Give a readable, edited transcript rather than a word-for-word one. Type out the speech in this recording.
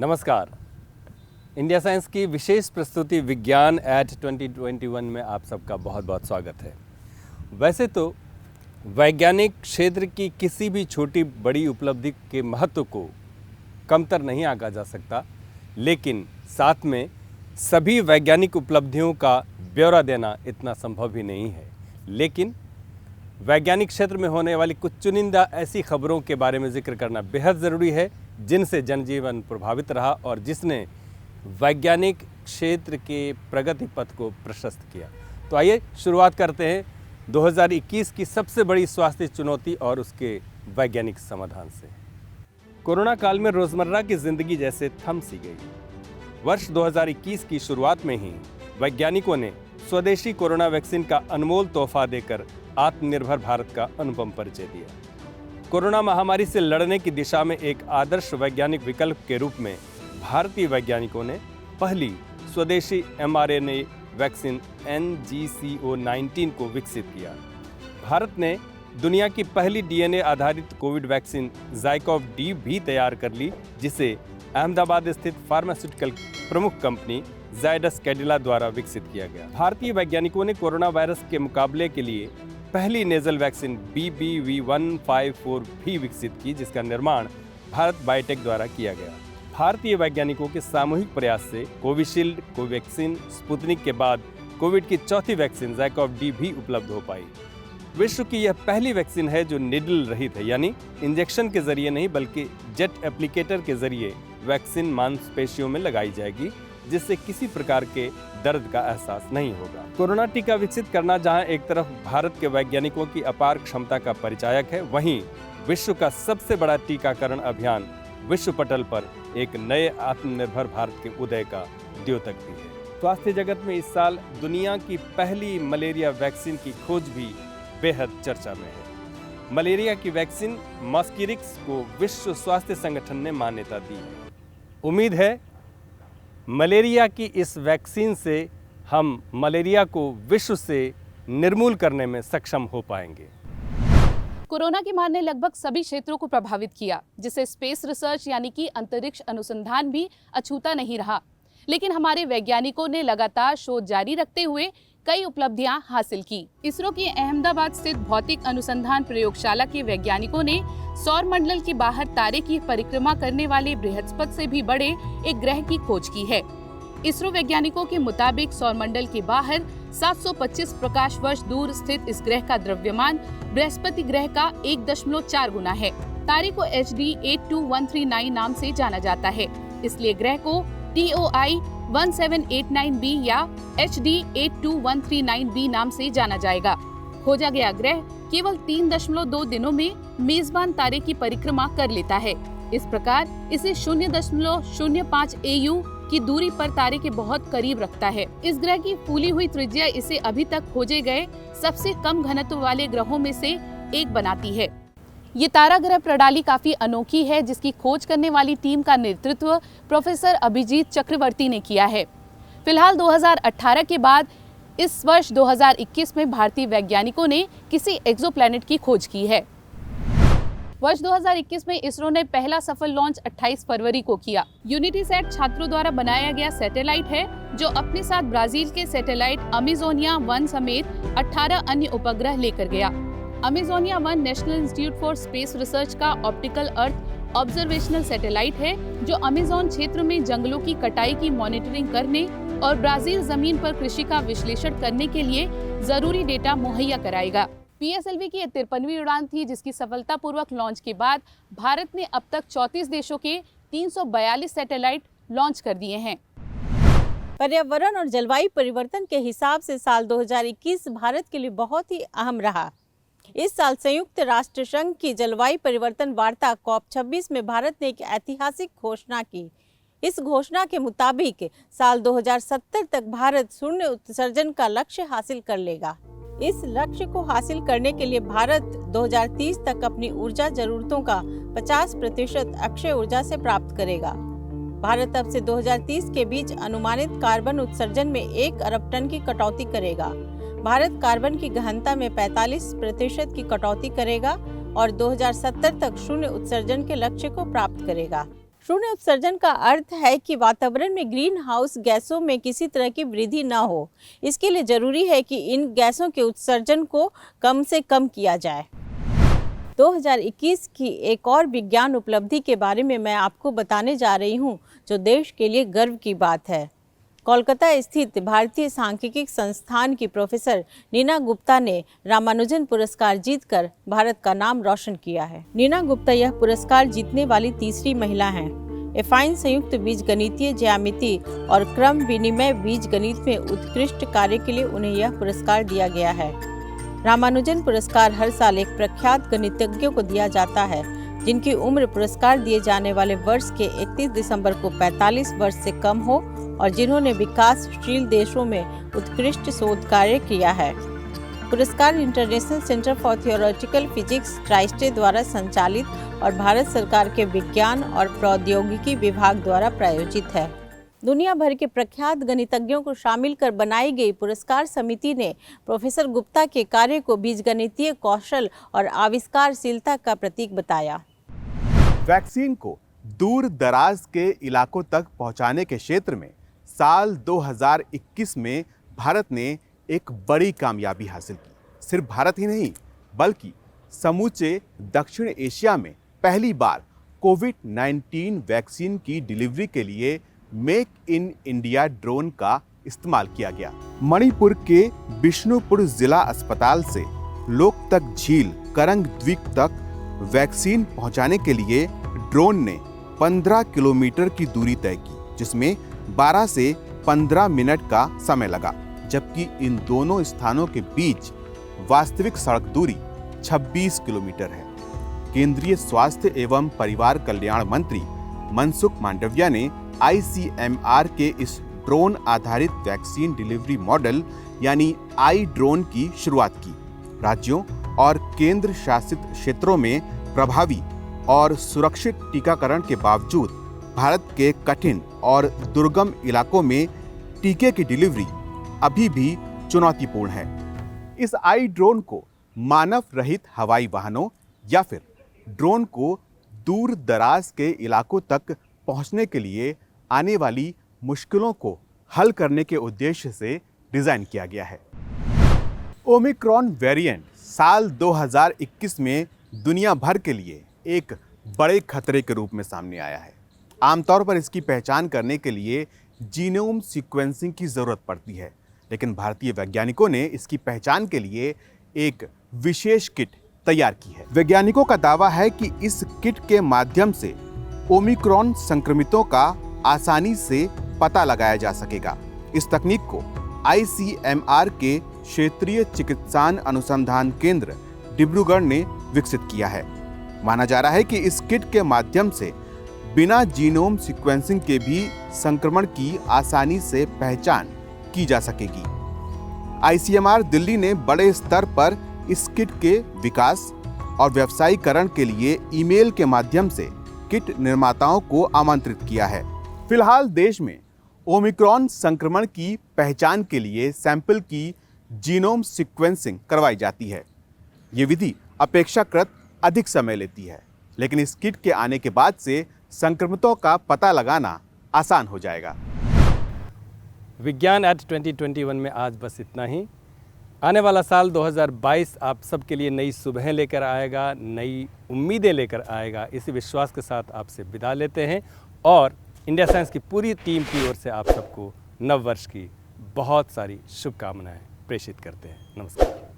नमस्कार। India science की विशेष प्रस्तुति विज्ञान एट 2021 में आप सबका बहुत बहुत स्वागत है। वैसे तो वैज्ञानिक क्षेत्र की किसी भी छोटी बड़ी उपलब्धि के महत्व को कमतर नहीं आंका जा सकता, लेकिन साथ में सभी वैज्ञानिक उपलब्धियों का ब्यौरा देना इतना संभव ही नहीं है। लेकिन वैज्ञानिक क्षेत्र में होने वाली कुछ चुनिंदा ऐसी खबरों के बारे में जिक्र करना बेहद ज़रूरी है जिनसे जनजीवन प्रभावित रहा और जिसने वैज्ञानिक क्षेत्र के प्रगति पथ को प्रशस्त किया। तो आइए शुरुआत करते हैं 2021 की सबसे बड़ी स्वास्थ्य चुनौती और उसके वैज्ञानिक समाधान से। कोरोना काल में रोज़मर्रा की ज़िंदगी जैसे थम सी गई। वर्ष 2021 की शुरुआत में ही वैज्ञानिकों ने स्वदेशी कोरोना वैक्सीन का अनमोल तोहफा देकर आत्मनिर्भर भारत का अनुपम परिचय दिया। कोरोना महामारी से लड़ने की दिशा में एक आदर्श वैज्ञानिक विकल्प के रूप में भारतीय वैज्ञानिकों ने पहली स्वदेशी mRNA वैक्सीन NGCO19 को विकसित किया। भारत ने दुनिया की पहली DNA आधारित कोविड वैक्सीन ज़ाइकोव-डी भी तैयार कर ली, जिसे अहमदाबाद स्थित फार्मास्यूटिकल प्रमुख कंपनी ज़ायडस कैडिला द्वारा विकसित किया गया। भारतीय वैज्ञानिकों ने कोरोना वायरस के मुकाबले के लिए पहली नेजल वैक्सीन BBV154 भी विकसित की, जिसका निर्माण भारत बायोटेक द्वारा किया गया। भारतीय वैज्ञानिकों के सामूहिक प्रयास से कोविशील्ड, कोवैक्सीन, स्पुतनिक के बाद कोविड की चौथी वैक्सीन ज़ाइकोव-डी भी उपलब्ध हो पाई। विश्व की यह पहली वैक्सीन है जो निडल रहित है, यानी इंजेक्शन के जरिए नहीं बल्कि जेट एप्लीकेटर के जरिए वैक्सीन मांसपेशियों में लगाई जाएगी, जिससे किसी प्रकार के दर्द का एहसास नहीं होगा। कोरोना टीका विकसित करना जहां एक तरफ भारत के वैज्ञानिकों की अपार क्षमता का परिचायक है, वहीं विश्व का सबसे बड़ा टीकाकरण अभियान विश्व पटल पर एक नए आत्मनिर्भर भारत के उदय का द्योतक भी है। स्वास्थ्य जगत में इस साल दुनिया की पहली मलेरिया वैक्सीन की खोज भी बेहद चर्चा में है। मलेरिया की वैक्सीन मस्किरिक्स को विश्व स्वास्थ्य संगठन ने मान्यता दी है। उम्मीद है मलेरिया की इस वैक्सीन से हम मलेरिया को विश्व से निर्मूल करने में सक्षम हो पाएंगे। कोरोना की मार ने लगभग सभी क्षेत्रों को प्रभावित किया, जिससे स्पेस रिसर्च यानी कि अंतरिक्ष अनुसंधान भी अछूता नहीं रहा। लेकिन हमारे वैज्ञानिकों ने लगातार शोध जारी रखते हुए कई उपलब्धियां हासिल की। इसरो की अहमदाबाद स्थित भौतिक अनुसंधान प्रयोगशाला के वैज्ञानिकों ने सौर मंडल के बाहर तारे की परिक्रमा करने वाले बृहस्पति से भी बड़े एक ग्रह की खोज की है। इसरो वैज्ञानिकों के मुताबिक सौर मंडल के बाहर 725 प्रकाश वर्ष दूर स्थित इस ग्रह का द्रव्यमान बृहस्पति ग्रह का 1.4 गुना है। तारे को HD 82139 नाम से जाना जाता है, इसलिए ग्रह को TOI 1789b या HD 82139b नाम से जाना जाएगा। खोजा गया ग्रह केवल 3.2 दिनों में मेजबान तारे की परिक्रमा कर लेता है। इस प्रकार इसे 0.05 AU की दूरी पर तारे के बहुत करीब रखता है। इस ग्रह की फूली हुई त्रिज्या इसे अभी तक खोजे गए सबसे कम घनत्व वाले ग्रहों में से एक बनाती है। ये तारा ग्रह प्रणाली काफी अनोखी है, जिसकी खोज करने वाली टीम का नेतृत्व प्रोफेसर अभिजीत चक्रवर्ती ने किया है। फिलहाल 2018 के बाद इस वर्ष 2021 में भारतीय वैज्ञानिकों ने किसी एक्सोप्लैनेट की खोज की है। वर्ष 2021 में इसरो ने पहला सफल लॉन्च 28 फरवरी को किया। यूनिटीसैट छात्रों द्वारा बनाया गया सैटेलाइट है, जो अपने साथ ब्राजील के सैटेलाइट अमेजोनिया 1 समेत 18 अन्य उपग्रह लेकर गया। Amazonia 1 national institute for space research का ऑप्टिकल अर्थ ऑब्जर्वेशनल सैटेलाइट है, जो अमेजोन क्षेत्र में जंगलों की कटाई की मॉनिटरिंग करने और ब्राजील जमीन पर कृषि का विश्लेषण करने के लिए जरूरी डेटा मुहैया कराएगा। PSLV की 53वीं उड़ान थी, जिसकी सफलतापूर्वक लॉन्च के बाद भारत ने अब तक 34 देशों के 342 सैटेलाइट लॉन्च कर दिए हैं। पर्यावरण और जलवायु परिवर्तन के हिसाब से साल 2021 भारत के लिए बहुत ही अहम रहा। इस साल संयुक्त राष्ट्र संघ की जलवायु परिवर्तन वार्ता COP26 में भारत ने एक ऐतिहासिक घोषणा की। इस घोषणा के मुताबिक साल 2070 तक भारत शून्य उत्सर्जन का लक्ष्य हासिल कर लेगा। इस लक्ष्य को हासिल करने के लिए भारत 2030 तक अपनी ऊर्जा जरूरतों का 50% अक्षय ऊर्जा से प्राप्त करेगा। भारत अब से 2030 के बीच अनुमानित कार्बन उत्सर्जन में 1 अरब टन की कटौती करेगा। भारत कार्बन की गहनता में 45% की कटौती करेगा और 2070 तक शून्य उत्सर्जन के लक्ष्य को प्राप्त करेगा। शून्य उत्सर्जन का अर्थ है कि वातावरण में ग्रीन हाउस गैसों में किसी तरह की वृद्धि न हो। इसके लिए जरूरी है कि इन गैसों के उत्सर्जन को कम से कम किया जाए। 2021 की एक और विज्ञान उपलब्धि के बारे में मैं आपको बताने जा रही हूं, जो देश के लिए गर्व की बात है। कोलकाता स्थित भारतीय सांख्यिकी संस्थान की प्रोफेसर नीना गुप्ता ने रामानुजन पुरस्कार जीतकर भारत का नाम रोशन किया है। नीना गुप्ता यह पुरस्कार जीतने वाली तीसरी महिला हैं। एफाइन संयुक्त बीजगणितीय ज्यामिति और क्रम विनिमय बीजगणित में उत्कृष्ट कार्य के लिए उन्हें यह पुरस्कार दिया गया है। रामानुजन पुरस्कार हर साल एक प्रख्यात गणितज्ञों को दिया जाता है, जिनकी उम्र पुरस्कार दिए जाने वाले वर्ष के 31 दिसंबर को 45 वर्ष से कम हो और जिन्होंने विकासशील देशों में उत्कृष्ट शोध कार्य किया है। पुरस्कार international centre for theoretical physics Trieste द्वारा संचालित और भारत सरकार के विज्ञान और प्रौद्योगिकी विभाग द्वारा प्रायोजित है। दुनिया भर के प्रख्यात गणितज्ञों को शामिल कर बनाई गई पुरस्कार समिति ने प्रोफेसर गुप्ता के कार्य को बीजगणितीय कौशल और आविष्कारशीलता का प्रतीक बताया। वैक्सीन को दूर दराज के इलाकों तक पहुंचाने के क्षेत्र में साल 2021 में भारत ने एक बड़ी कामयाबी हासिल की। सिर्फ भारत ही नहीं, बल्कि समूचे दक्षिण एशिया में पहली बार कोविड-19 वैक्सीन की डिलीवरी के लिए मेक इन इंडिया ड्रोन का इस्तेमाल किया गया। मणिपुर के बिष्णुपुर जिला अस्पताल से लोकतक झील करंग द्वीप तक वैक्सीन पहुंचाने के लिए ड्रोन ने 15 किलोमीटर की दूरी तय की, जिसमें 12 से 15 मिनट का समय लगा, जबकि इन दोनों स्थानों के बीच वास्तविक सड़क दूरी 26 किलोमीटर है। केंद्रीय स्वास्थ्य एवं परिवार कल्याण मंत्री मनसुख मांडविया ने ICMR के इस ड्रोन आधारित वैक्सीन डिलीवरी मॉडल यानी आई ड्रोन की शुरुआत की। राज्यों और केंद्र शासित क्षेत्रों में प्रभावी और सुरक्षित टीकाकरण के बावजूद भारत के कठिन और दुर्गम इलाकों में टीके की डिलीवरी अभी भी चुनौतीपूर्ण है। इस आई ड्रोन को मानव रहित हवाई वाहनों या फिर ड्रोन को दूर दराज के इलाकों तक पहुंचने के लिए आने वाली मुश्किलों को हल करने के उद्देश्य से डिजाइन किया गया है। ओमिक्रॉन वेरिएंट साल 2021 में दुनिया भर के लिए एक बड़े खतरे के रूप में सामने आया है। आमतौर पर इसकी पहचान करने के लिए जीनोम सीक्वेंसिंग की ज़रूरत पड़ती है, लेकिन भारतीय वैज्ञानिकों ने इसकी पहचान के लिए एक विशेष किट तैयार की है। वैज्ञानिकों का दावा है कि इस किट के माध्यम से ओमिक्रॉन संक्रमितों का आसानी से पता लगाया जा सकेगा। इस तकनीक को ICMR के क्षेत्रीय चिकित्सान अनुसंधान केंद्र डिब्रूगढ़ ने विकसित किया है। माना जा रहा है कि इस किट के माध्यम से बिना जीनोम सीक्वेंसिंग के भी संक्रमण की आसानी से पहचान की जा सकेगी। ICMR दिल्ली ने बड़े स्तर पर इस किट के विकास और व्यवसायीकरण के लिए ईमेल के माध्यम से किट निर्माताओं को आमंत्रित किया है। फिलहाल देश में ओमिक्रॉन संक्रमण की पहचान के लिए सैंपल की जीनोम सीक्वेंसिंग करवाई जाती है। ये विधि अपेक्षाकृत अधिक समय लेती है, लेकिन इस किट के आने के बाद से संक्रमितों का पता लगाना आसान हो जाएगा। विज्ञान एट 2021 में आज बस इतना ही। आने वाला साल 2022 आप सबके लिए नई सुबह लेकर आएगा, नई उम्मीदें लेकर आएगा। इसी विश्वास के साथ आपसे विदा लेते हैं और इंडिया साइंस की पूरी टीम की ओर से आप सबको नव वर्ष की बहुत सारी शुभकामनाएं प्रेषित करते हैं। नमस्कार।